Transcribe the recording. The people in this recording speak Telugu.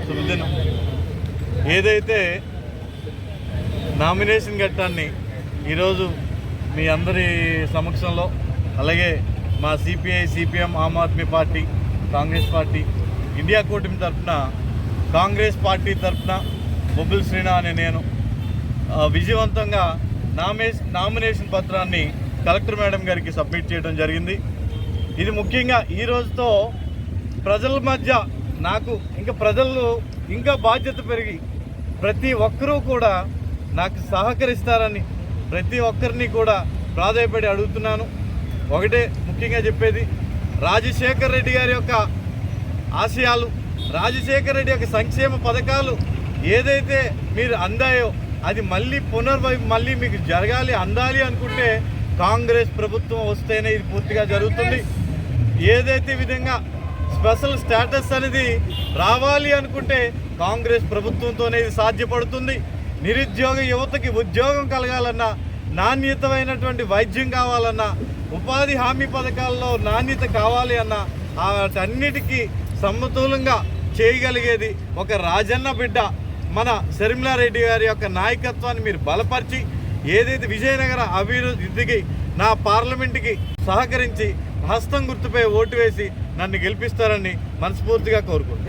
శుభదినం. ఏదైతే నామినేషన్ ఘట్టాన్ని ఈరోజు మీ అందరి సమక్షంలో, అలాగే మా CPI, CPM, Aam Aadmi party, Congress party, India కూటమి తరఫున, కాంగ్రెస్ పార్టీ తరఫున బొబ్బిలి శ్రీనా అనే నేను విజయవంతంగా నామినేషన్ పత్రాన్ని కలెక్టర్ మేడం గారికి సబ్మిట్ చేయడం జరిగింది. ఇది ముఖ్యంగా ఈ రోజుతో ప్రజల మధ్య నాకు ప్రజలు ఇంకా బాధ్యత పెరిగి ప్రతి ఒక్కరూ కూడా నాకు సహకరిస్తారని ప్రతి ఒక్కరిని కూడా ప్రాధాయపడి అడుగుతున్నాను. ఒకటే ముఖ్యంగా చెప్పేది, రాజశేఖర్ రెడ్డి గారి యొక్క ఆశయాలు, రాజశేఖర్ రెడ్డి యొక్క సంక్షేమ పథకాలు ఏదైతే మీరు అందాయో అది మళ్ళీ మీకు జరగాలి, అందాలి అనుకుంటే కాంగ్రెస్ ప్రభుత్వం వస్తేనే ఇది పూర్తిగా జరుగుతుంది. ఏదైతే విధంగా స్పెషల్ స్టేటస్ అనేది రావాలి అనుకుంటే కాంగ్రెస్ ప్రభుత్వంతోనే ఇది సాధ్యపడుతుంది. నిరుద్యోగ యువతకి ఉద్యోగం కలగాలన్నా, నాణ్యతమైనటువంటి వైద్యం కావాలన్నా, ఉపాధి హామీ పథకాల్లో నాణ్యత కావాలి అన్నా, వాటన్నిటికీ సమతులంగా చేయగలిగేది ఒక రాజన్న బిడ్డ మన షర్మిలారెడ్డి గారి యొక్క నాయకత్వాన్ని మీరు బలపరిచి, ఏదైతే విజయనగర అభివృద్ధికి నా పార్లమెంటుకి సహకరించి హస్తం గుర్తుపై ఓటు వేసి నన్ను గెలిపిస్తారని మనస్ఫూర్తిగా కోరుకుంటున్నాను.